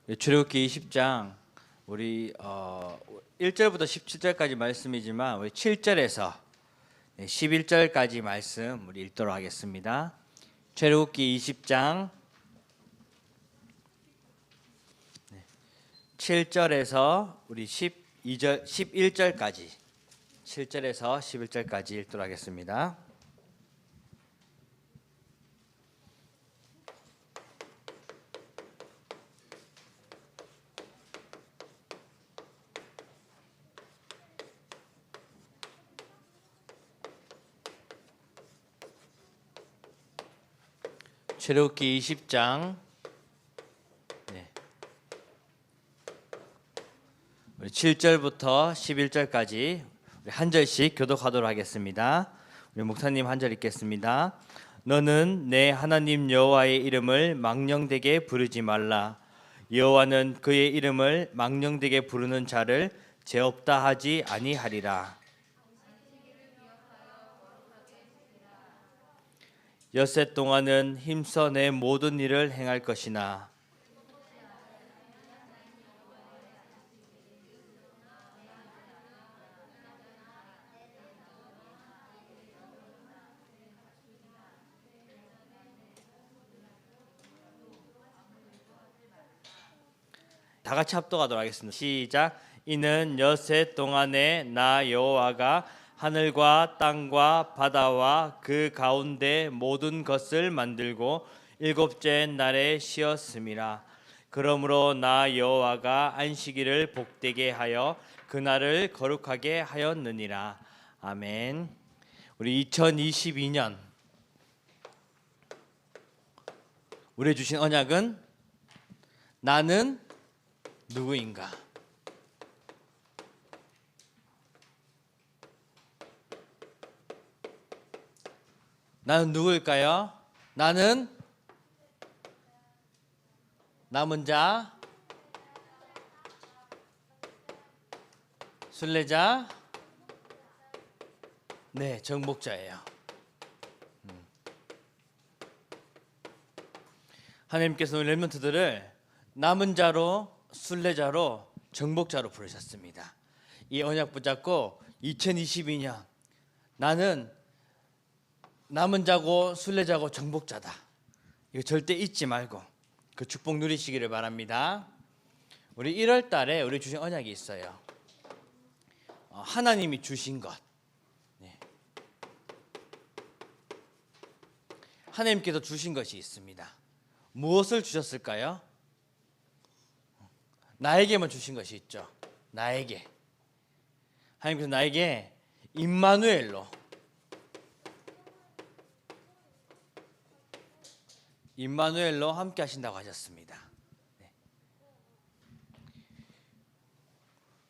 출애굽기 20장 우리 1절부터 17절까지 말씀이지만 우리 7절에서 11절까지 말씀 우리 읽도록 하겠습니다. 출애굽기 20장 7절에서 우리 12절 11절까지 7절에서 11절까지 읽도록 하겠습니다. 출애굽기 20장 7절부터 11절까지 우리 한 절씩 교독하도록 하겠습니다. 우리 목사님 한 절 읽겠습니다. 너는 내 하나님 여호와의 이름을 망령되게 부르지 말라. 여호와는 그의 이름을 망령되게 부르는 자를 죄 없다 하지 아니하리라. 엿새 동안은 힘써 내 모든 일을 행할 것이나 다 같이 합독하도록 하겠습니다. 시작. 이는 엿새 동안에 나 여호와가 하늘과 땅과 바다와 그 가운데 모든 것을 만들고 일곱째 날에 쉬었음이라. 그러므로 나 여호와가 안식일을 복되게 하여 그날을 거룩하게 하였느니라. 아멘. 우리 2022년 우리 주신 언약은 나는 누구인가? 나는 누구일까요? 나는 남은 자, 순례자, 네, 정복자예요. 하나님께서 우리 렘넌트들을 남은 자로, 순례자로, 정복자로 부르셨습니다. 이 언약 붙잡고 2022년 나는 남은 자고 순례자고 정복자다. 이거 절대 잊지 말고 그 축복 누리시기를 바랍니다. 우리 1월 달에 우리 주신 언약이 있어요. 하나님이 주신 것. 네. 하나님께서 주신 것이 있습니다. 무엇을 주셨을까요? 나에게만 주신 것이 있죠. 나에게. 하나님께서 나에게 임마누엘로 함께 하신다고 하셨습니다. 네.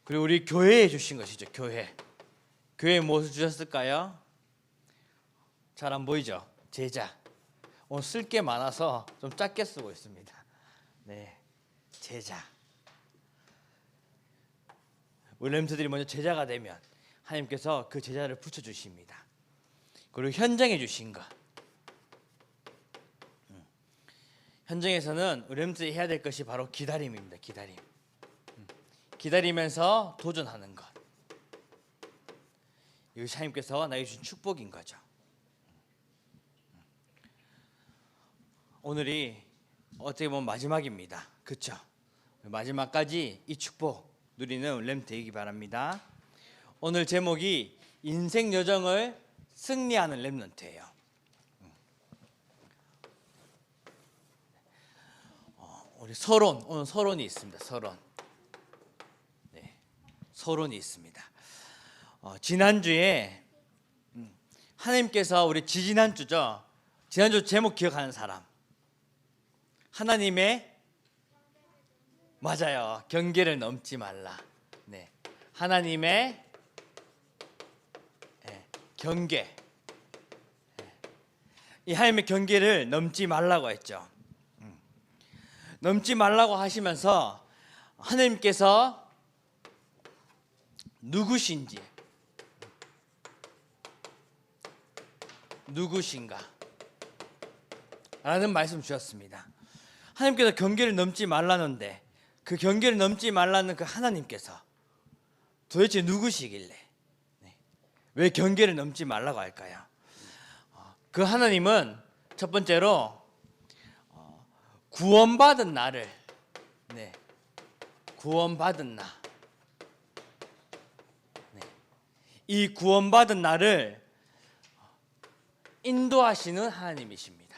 그리고 우리 교회에 주신 것이죠. 교회에 무엇을 주셨을까요? 잘 안 보이죠? 제자. 오늘 쓸 게 많아서 좀 작게 쓰고 있습니다. 네, 제자. 우리 렘트들이 먼저 제자가 되면 하나님께서 그 제자를 붙여주십니다. 그리고 현장에 주신 것. 현장에서는 우리 렘트들이 해야 될 것이 바로 기다림입니다. 기다리면서 도전하는 것. 이것이 하나님께서 나에게 주신 축복인 거죠. 오늘이 어떻게 보면 마지막입니다. 그렇죠? 마지막까지 이 축복 누리는 렘트 되기 바랍니다. 오늘 제목이 인생 여정을 승리하는 렘넌트예요. 우리 오늘 서론이 있습니다. 서론이 있습니다. 지난주에 하나님께서 우리 지난주 제목 기억하는 사람. 하나님의 맞아요. 경계를 넘지 말라. 네. 하나님의 경계. 이 하나님의 경계를 넘지 말라고 했죠. 넘지 말라고 하시면서 하나님께서 누구신가 라는 말씀 주셨습니다. 하나님께서 경계를 넘지 말라는데 그 경계를 넘지 말라는 그 하나님께서 도대체 누구시길래 왜 경계를 넘지 말라고 할까요? 그 하나님은 첫 번째로 구원받은 나를, 구원받은 나, 이 구원받은 나를 인도하시는 하나님이십니다.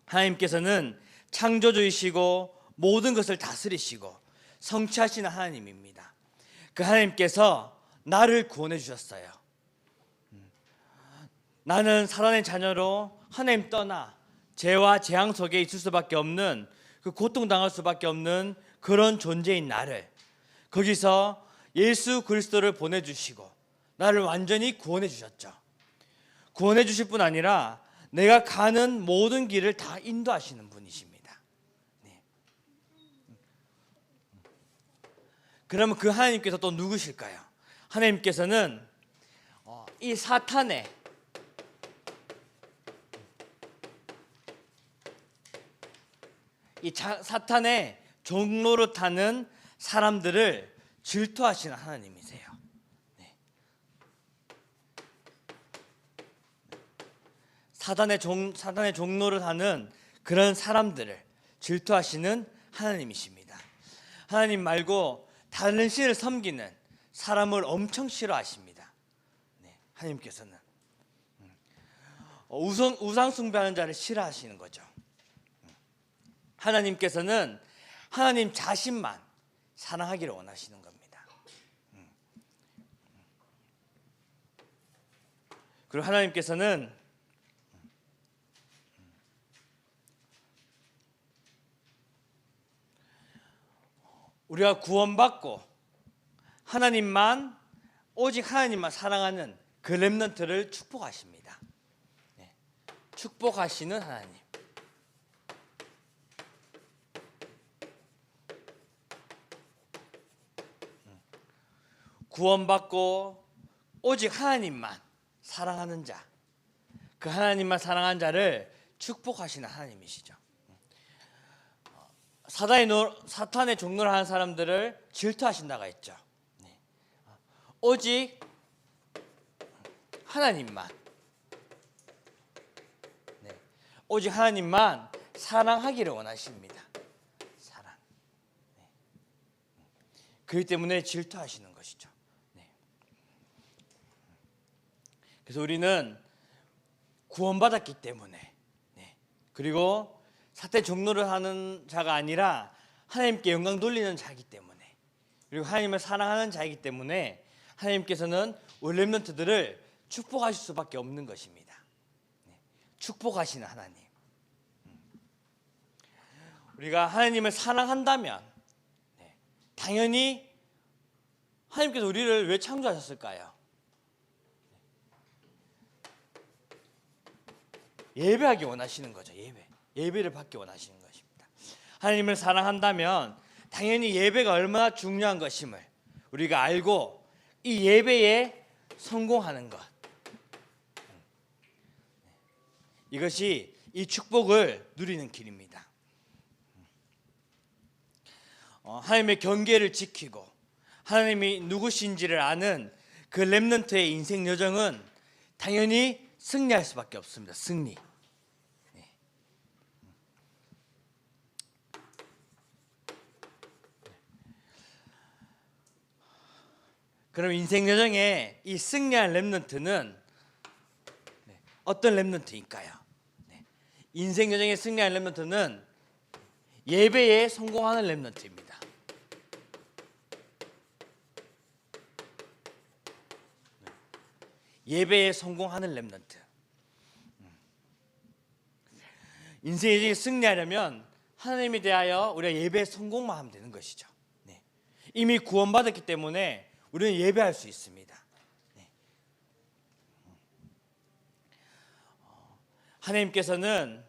하나님께서는 창조주이시고 모든 것을 다스리시고 성취하시는 하나님입니다. 그 하나님께서 나를 구원해 주셨어요. 나는 사단의 자녀로 하나님 떠나 죄와 재앙 속에 있을 수밖에 없는, 그 고통당할 수밖에 없는 그런 존재인 나를 거기서 예수 그리스도를 보내주시고 나를 완전히 구원해 주셨죠. 구원해 주실 뿐 아니라 내가 가는 모든 길을 다 인도하시는 분이십니다. 그러면 그 하나님께서 또 누구실까요? 하나님께서는 이 사탄의 종로로 타는 사람들을 질투하시는 하나님이세요. 사단의 종로를 타는 그런 사람들을 질투하시는 하나님이십니다. 하나님 말고 다른 신을 섬기는 사람을 엄청 싫어하십니다. 하나님께서는 우상 숭배하는 자를 싫어하시는 거죠. 하나님께서는 하나님 자신만 사랑하기를 원하시는 겁니다. 그리고 하나님께서는 우리가 구원받고 오직 하나님만 사랑하는 그 렘넌트를 축복하십니다. 축복하시는 하나님. 구원받고 오직 하나님만 사랑하는 자, 그 하나님만 사랑하는 자를 축복하시는 하나님이시죠. 사탄의 종로를 하는 사람들을 질투하신다고 했죠. 오직 하나님만, 오직 하나님만 사랑하기를 원하십니다. 사랑. 그렇기 때문에 질투하시는 것이죠. 그래서 우리는 구원받았기 때문에, 그리고 사탄의 종로를 하는 자가 아니라 하나님께 영광 돌리는 자이기 때문에, 그리고 하나님을 사랑하는 자이기 때문에 하나님께서는 우리 렘넌트들을 축복하실 수밖에 없는 것입니다. 축복하시는 하나님. 우리가 하나님을 사랑한다면 당연히 하나님께서 우리를 왜 창조하셨을까요? 예배하기 원하시는 거죠. 예배를 받기 원하시는 것입니다. 하나님을 사랑한다면 당연히 예배가 얼마나 중요한 것임을 우리가 알고 이 예배에 성공하는 것, 이것이 이 축복을 누리는 길입니다. 하나님의 경계를 지키고 하나님이 누구신지를 아는 그 렘넌트의 인생 여정은 당연히 승리할 수밖에 없습니다. 승리. 그럼 인생 여정에 이 승리한 렘넌트는 어떤 렘넌트일까요? 인생 여정에 승리한 렘넌트는 예배에 성공하는 렘넌트입니다. 예배에 성공하는 렘넌트. 인생 여정에 승리하려면 하나님에 대하여 우리가 예배에 성공만 하면 되는 것이죠. 이미 구원받았기 때문에 우리는 예배할 수 있습니다. 하나님께서는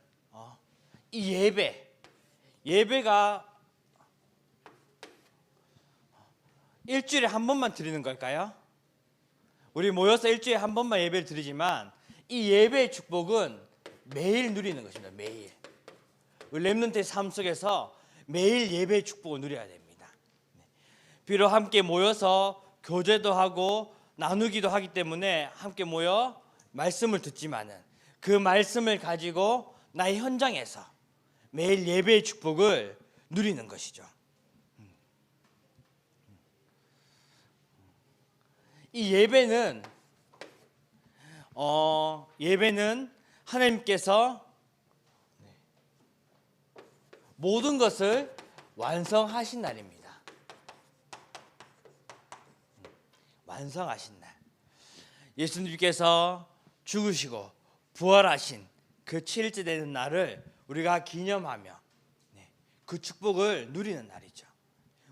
이 예배가 일주일에 한 번만 드리는 걸까요? 우리 모여서 일주일에 한 번만 예배를 드리지만 이 예배의 축복은 매일 누리는 것입니다. 매일. 렘넌트의 삶 속에서 매일 예배의 축복을 누려야 됩니다. 비록 함께 모여서 교제도 하고 나누기도 하기 때문에 함께 모여 말씀을 듣지만은 그 말씀을 가지고 나의 현장에서 매일 예배의 축복을 누리는 것이죠. 이 예배는 하나님께서 모든 것을 완성하신 날입니다. 완성하신 날. 예수님께서 죽으시고 부활하신 그 7일째 되는 날을 우리가 기념하며 그 축복을 누리는 날이죠.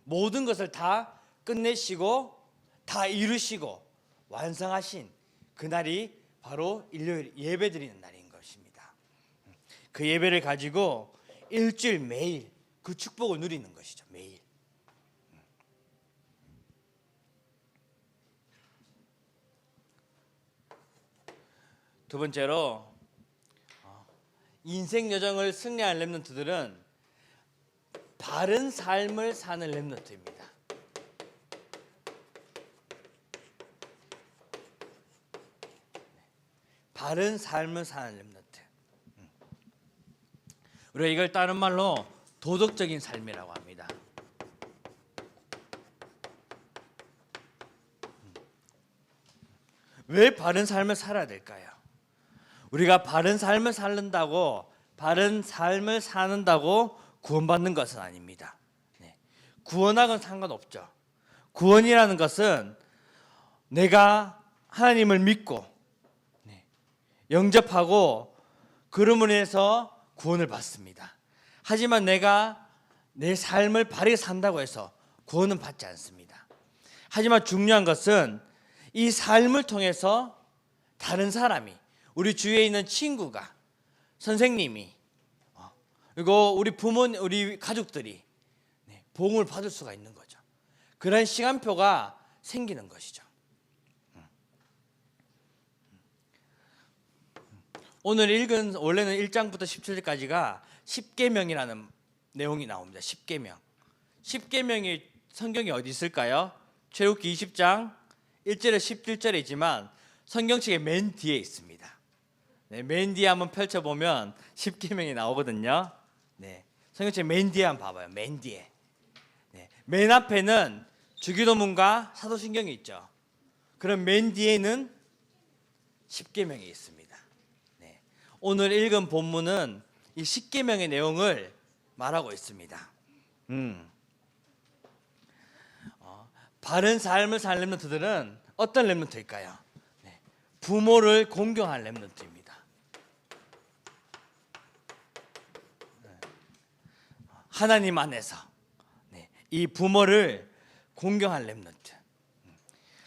모든 것을 다 끝내시고 다 이루시고 완성하신 그 날이 바로 일요일 예배드리는 날인 것입니다. 그 예배를 가지고 일주일 매일 그 축복을 누리는 것이죠. 매일. 두 번째로 인생 여정을 승리한 렘넌트들은 바른 삶을 사는 렘넌트입니다. 바른 삶을 사는 렘넌트. 우리가 이걸 다른 말로 도덕적인 삶이라고 합니다. 왜 바른 삶을 살아야 될까요? 우리가 바른 삶을 사는다고 구원받는 것은 아닙니다. 구원하고는 상관없죠. 구원이라는 것은 내가 하나님을 믿고 영접하고 그러므로 인해서 구원을 받습니다. 하지만 내가 내 삶을 바르게 산다고 해서 구원은 받지 않습니다. 하지만 중요한 것은 이 삶을 통해서 다른 사람이, 우리 주위에 있는 친구가, 선생님이, 그리고 우리 부모님, 우리 가족들이 복음을 받을 수가 있는 거죠. 그런 시간표가 생기는 것이죠. 오늘 읽은 원래는 1장부터 17절까지가 10계명이라는 내용이 나옵니다. 10계명. 10계명이 성경에 어디 있을까요? 출애굽기 20장 1절에 17절에 있지만 성경책의 맨 뒤에 있습니다. 맨 뒤에 한번 펼쳐보면 10계명이 나오거든요. 성경책 맨 뒤에 한번 봐봐요. 맨 뒤에. 맨 앞에는 주기도문과 사도신경이 있죠. 그럼 맨 뒤에는 10계명이 있습니다. 오늘 읽은 본문은 이 10계명의 내용을 말하고 있습니다. 바른 삶을 사는 렘넌트들은 어떤 렘넌트일까요? 부모를 공경한 렘넌트입니다. 하나님 안에서 이 부모를 공경한 렘넌트.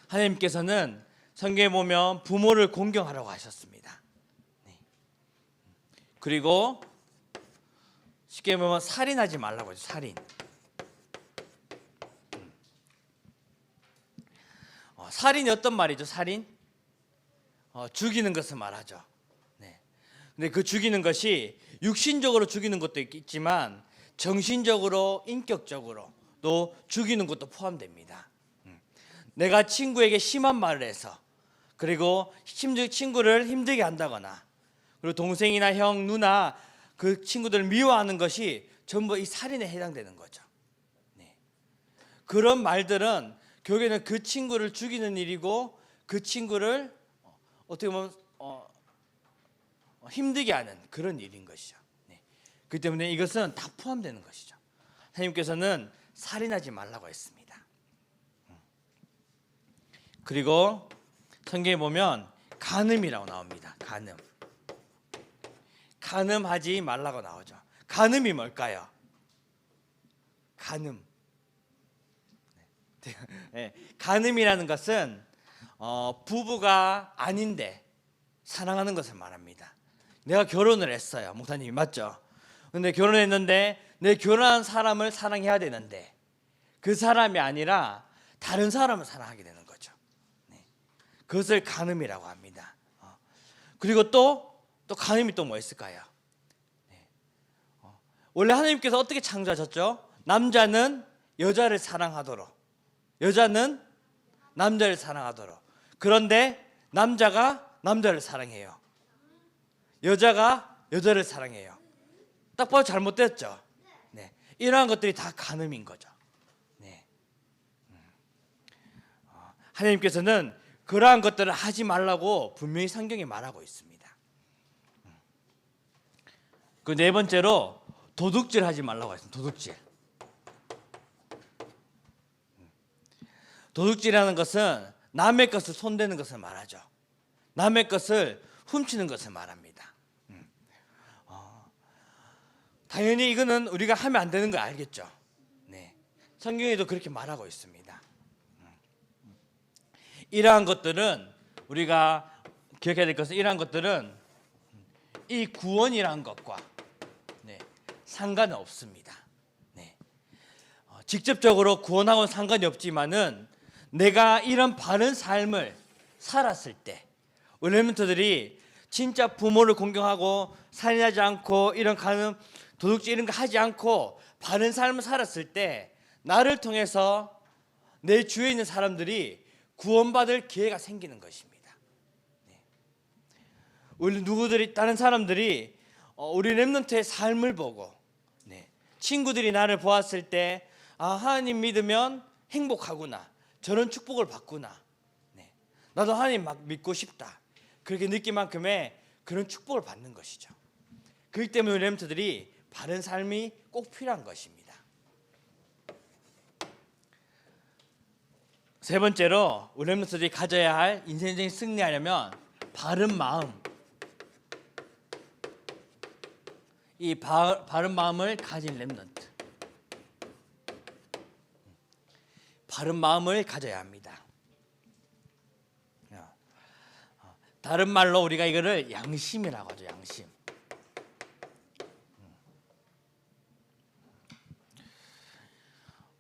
하나님께서는 성경에 보면 부모를 공경하라고 하셨습니다. 그리고 쉽게 보면 살인하지 말라고 하죠. 살인. 살인이 어떤 말이죠? 살인? 죽이는 것을 말하죠. 근데 그 죽이는 것이 육신적으로 죽이는 것도 있지만 정신적으로, 인격적으로 또 죽이는 것도 포함됩니다. 내가 친구에게 심한 말을 해서, 그리고 심지어 친구를 힘들게 한다거나, 그리고 동생이나 형, 누나 그 친구들을 미워하는 것이 전부 이 살인에 해당되는 거죠. 그런 말들은 결국에는 그 친구를 죽이는 일이고 그 친구를 어떻게 보면 힘들게 하는 그런 일인 것이죠. 그렇기 때문에 이것은 다 포함되는 것이죠. 하나님께서는 살인하지 말라고 했습니다. 그리고 성경에 보면 간음이라고 나옵니다. 간음하지 말라고 나오죠. 간음이 뭘까요? 간음. 간음이라는 것은 부부가 아닌데 사랑하는 것을 말합니다. 내가 결혼을 했어요. 목사님이 맞죠? 근데 결혼했는데 내 결혼한 사람을 사랑해야 되는데 그 사람이 아니라 다른 사람을 사랑하게 되는 거죠. 그것을 간음이라고 합니다. 그리고 또 간음이 또 뭐 있을까요? 원래 하나님께서 어떻게 창조하셨죠? 남자는 여자를 사랑하도록, 여자는 남자를 사랑하도록. 그런데 남자가 남자를 사랑해요. 여자가 여자를 사랑해요. 딱 봐도 잘못됐죠. 네. 이러한 것들이 다 간음인 거죠. 네. 하나님께서는 그러한 것들을 하지 말라고 분명히 성경에 말하고 있습니다. 그 네 번째로 도둑질 하지 말라고 했습니다. 도둑질. 도둑질이라는 것은 남의 것을 손대는 것을 말하죠. 남의 것을 훔치는 것을 말합니다. 당연히 이거는 우리가 하면 안 되는 거 알겠죠. 네. 성경에도 그렇게 말하고 있습니다. 이러한 것들은 우리가 기억해야 될 것은 이러한 것들은 이 구원이라는 것과 상관은 없습니다. 네. 직접적으로 구원하고는 상관이 없지만은 내가 이런 바른 삶을 살았을 때 우리 렘넌트들이 진짜 부모를 공경하고 살인하지 않고 이런 간음, 도둑질 이런 거 하지 않고 바른 삶을 살았을 때 나를 통해서 내 주위에 있는 사람들이 구원받을 기회가 생기는 것입니다. 네. 우리 누구들이 다른 사람들이 우리 렘넌트의 삶을 보고 친구들이 나를 보았을 때 하나님 믿으면 행복하구나, 저런 축복을 받구나, 나도 하나님 막 믿고 싶다, 그렇게 느낄 만큼의 그런 축복을 받는 것이죠. 그렇기 때문에 우리 렘넌트들이 바른 삶이 꼭 필요한 것입니다. 세 번째로 우리 렘넌트들이 가져야 할 인생적인 승리하려면 바른 마음, 이 바른 마음을 가진 렘넌트, 바른 마음을 가져야 합니다. 다른 말로 우리가 이거를 양심이라고 하죠. 양심.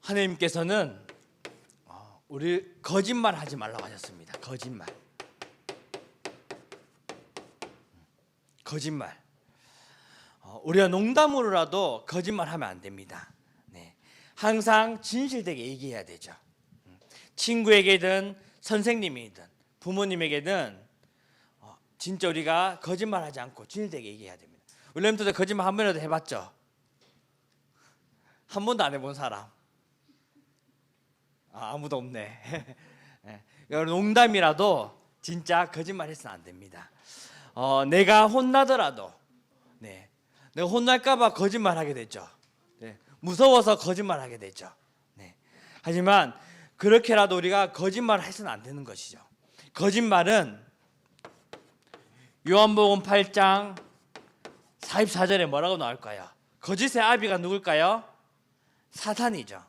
하나님께서는 우리 거짓말 하지 말라고 하셨습니다. 거짓말. 우리가 농담으로라도 거짓말하면 안 됩니다. 네. 항상 진실되게 얘기해야 되죠. 친구에게든 선생님이든 부모님에게든 진짜 우리가 거짓말하지 않고 진실되게 얘기해야 됩니다. 우리 렘넌트들 거짓말 한 번이라도 해봤죠? 한 번도 안 해본 사람? 아무도 없네. 농담이라도 진짜 거짓말해서는 안 됩니다. 내가 혼나더라도 내가 혼날까봐 거짓말하게 되죠. 무서워서 거짓말하게 되죠. 하지만 그렇게라도 우리가 거짓말을 해서는 안 되는 것이죠. 거짓말은 요한복음 8장 44절에 뭐라고 나올까요? 거짓의 아비가 누굴까요? 사탄이죠.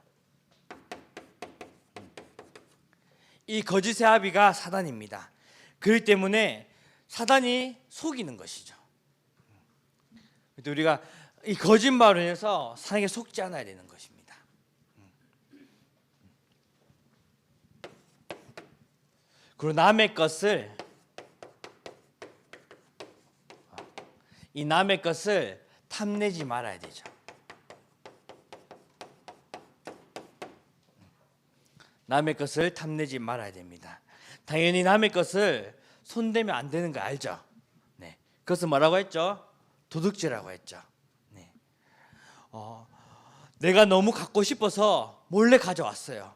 이 거짓의 아비가 사단입니다. 그렇기 때문에 사단이 속이는 것이죠. 우리가 이 거짓말로 인해서 사단에게 속지 않아야 되는 것입니다. 그리고 남의 것을 탐내지 말아야 되죠. 남의 것을 탐내지 말아야 됩니다. 당연히 남의 것을 손대면 안 되는 거 알죠? 그것은 뭐라고 했죠? 도둑질이라고 했죠. 내가 너무 갖고 싶어서 몰래 가져왔어요.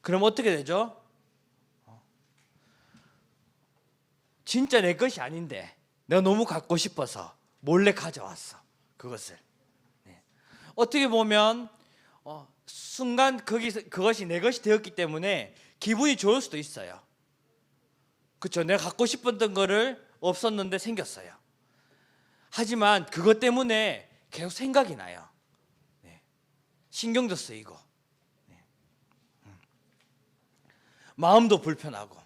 그럼 어떻게 되죠? 진짜 내 것이 아닌데 내가 너무 갖고 싶어서 몰래 가져왔어. 그것을. 어떻게 보면 순간 그것이 내 것이 되었기 때문에 기분이 좋을 수도 있어요. 그렇죠? 내가 갖고 싶었던 거를 없었는데 생겼어요. 하지만 그것 때문에 계속 생각이 나요. 신경도 쓰이고 마음도 불편하고,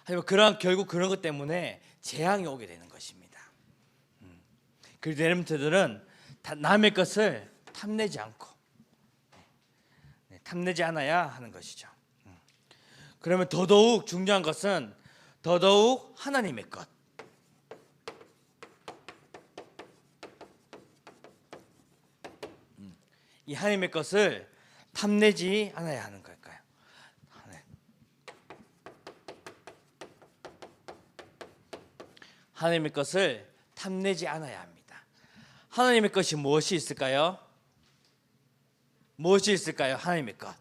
하지만 결국 그런 것 때문에 재앙이 오게 되는 것입니다. 그래서 렘넌트들은 남의 것을 탐내지 않아야 하는 것이죠. 그러면 더더욱 중요한 것은 더더욱 하나님의 것, 이 하나님의 것을 탐내지 않아야 하는 걸까요? 하나님의 것을 탐내지 않아야 합니다. 하나님의 것이 무엇이 있을까요? 무엇이 있을까요? 하나님의 것.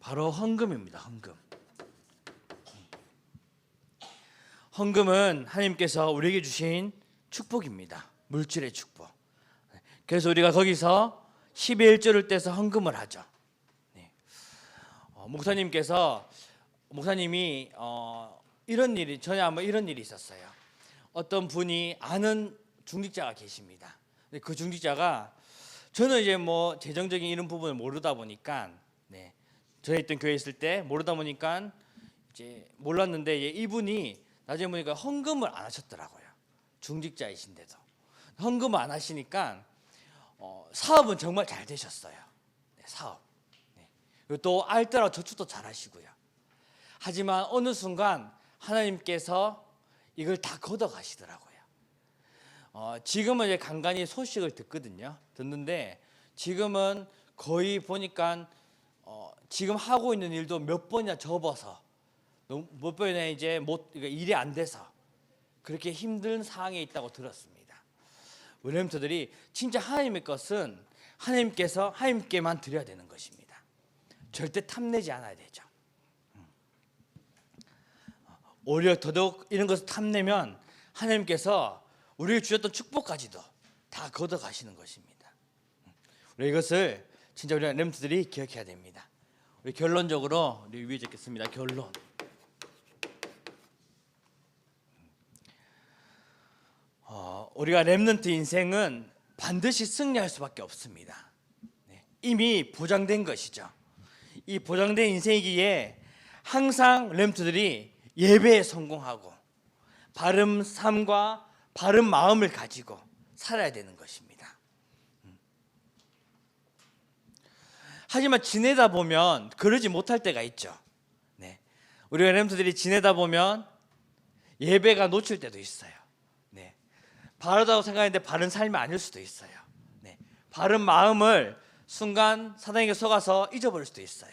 바로 헌금입니다. 헌금. 헌금은 하나님께서 우리에게 주신 축복입니다. 물질의 축복. 그래서 우리가 거기서 10의 1조를 떼서 헌금을 하죠. 목사님이 이런 일이 전에 한번 이런 일이 있었어요. 어떤 분이 아는 중직자가 계십니다. 근데 그 중직자가 저는 이제 뭐 재정적인 이런 부분을 모르다 보니까 저희 있던 교회에 있을 때 모르다 보니까 이제 몰랐는데 이분이 나중에 보니까 헌금을 안 하셨더라고요. 중직자이신데도 헌금을 안 하시니까 사업은 정말 잘 되셨어요. 사업. 그리고 또 알뜰하고 저축도 잘 하시고요. 하지만 어느 순간 하나님께서 이걸 다 걷어가시더라고요. 지금은 이제 간간히 소식을 듣는데 지금은 거의 보니까 지금 하고 있는 일도 몇 번이나 접어서 몇 번이나 이제 일이 안 돼서 그렇게 힘든 상황에 있다고 들었습니다. 우리 렘터들이 진짜 하나님의 것은 하나님께만 드려야 되는 것입니다. 절대 탐내지 않아야 되죠. 오히려 더더욱 이런 것을 탐내면 하나님께서 우리에게 주셨던 축복까지도 다 걷어가시는 것입니다. 우리 이것을 진짜 우리 렘터들이 기억해야 됩니다. 우리 결론적으로 우리 위에 적겠습니다. 결론. 우리가 렘넌트 인생은 반드시 승리할 수밖에 없습니다. 이미 보장된 것이죠. 이 보장된 인생이기에 항상 렘넌트들이 예배에 성공하고 바른 삶과 바른 마음을 가지고 살아야 되는 것입니다. 하지만 지내다 보면 그러지 못할 때가 있죠. 우리가 렘넌트들이 지내다 보면 예배가 놓칠 때도 있어요. 바르다고 생각했는데 바른 삶이 아닐 수도 있어요. 바른 마음을 순간 사단에게 속아서 잊어버릴 수도 있어요.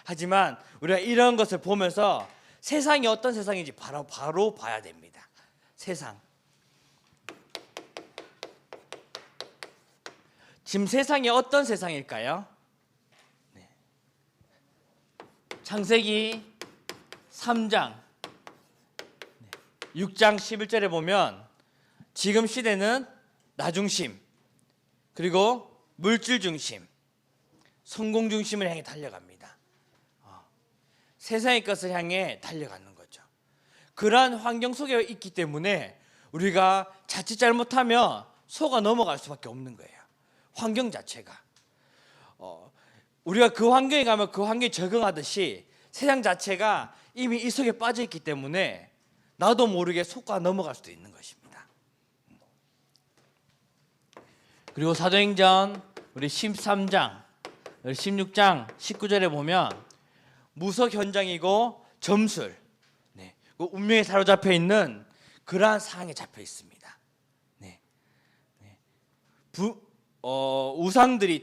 하지만 우리가 이런 것을 보면서 세상이 어떤 세상인지 바로 봐야 됩니다. 세상. 지금 세상이 어떤 세상일까요? 창세기 3장 6장 11절에 보면 지금 시대는 나 중심, 그리고 물질 중심, 성공 중심을 향해 달려갑니다. 세상의 것을 향해 달려가는 거죠. 그러한 환경 속에 있기 때문에 우리가 자칫 잘못하면 속아 넘어갈 수밖에 없는 거예요. 환경 자체가. 우리가 그 환경에 가면 그 환경에 적응하듯이 세상 자체가 이미 이 속에 빠져 있기 때문에 나도 모르게 속아 넘어갈 수도 있는 것입니다. 그리고 사도행전 우리 13장, 16장, 19절에 보면 무석 현장이고 점술, 운명에 사로잡혀 있는 그러한 상황에 잡혀 있습니다. 우상들이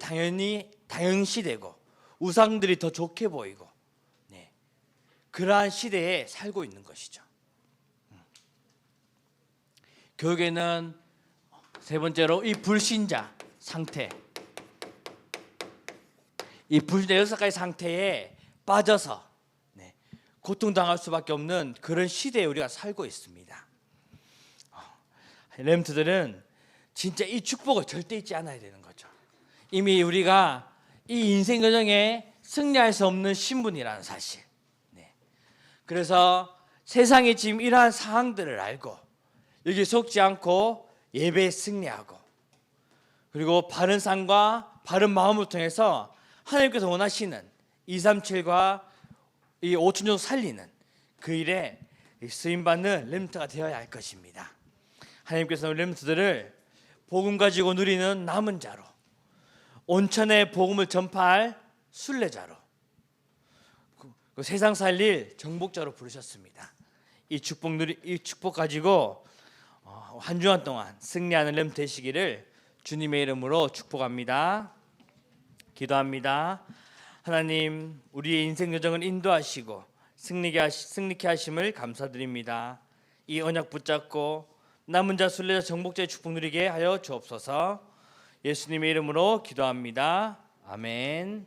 당연시되고 우상들이 더 좋게 보이고 그러한 시대에 살고 있는 것이죠. 결국에는 세 번째로 이 불신자 상태, 이 불신자 6가지 상태에 빠져서 고통당할 수밖에 없는 그런 시대에 우리가 살고 있습니다. 렘트들은 진짜 이 축복을 절대 잊지 않아야 되는 거죠. 이미 우리가 이 인생 여정에 승리할 수 없는 신분이라는 사실. 그래서 세상에 지금 이러한 상황들을 알고 여기 속지 않고 예배에 승리하고 그리고 바른 삶과 바른 마음을 통해서 하나님께서 원하시는 237과 이 5천종 살리는 그 일에 쓰임받는 렘넌트가 되어야 할 것입니다. 하나님께서는 렘넌트들을 복음 가지고 누리는 남은 자로, 온천의 복음을 전파할 순례자로, 그 세상 살릴 정복자로 부르셨습니다. 이 축복 가지고 한 주간 동안 승리하는 렘넌트 되시기를 주님의 이름으로 축복합니다. 기도합니다. 하나님, 우리의 인생 여정을 인도하시고 승리케 하심을 감사드립니다. 이 언약 붙잡고 남은 자, 순례자, 정복자의 축복 누리게 하여 주옵소서. 예수님의 이름으로 기도합니다. 아멘.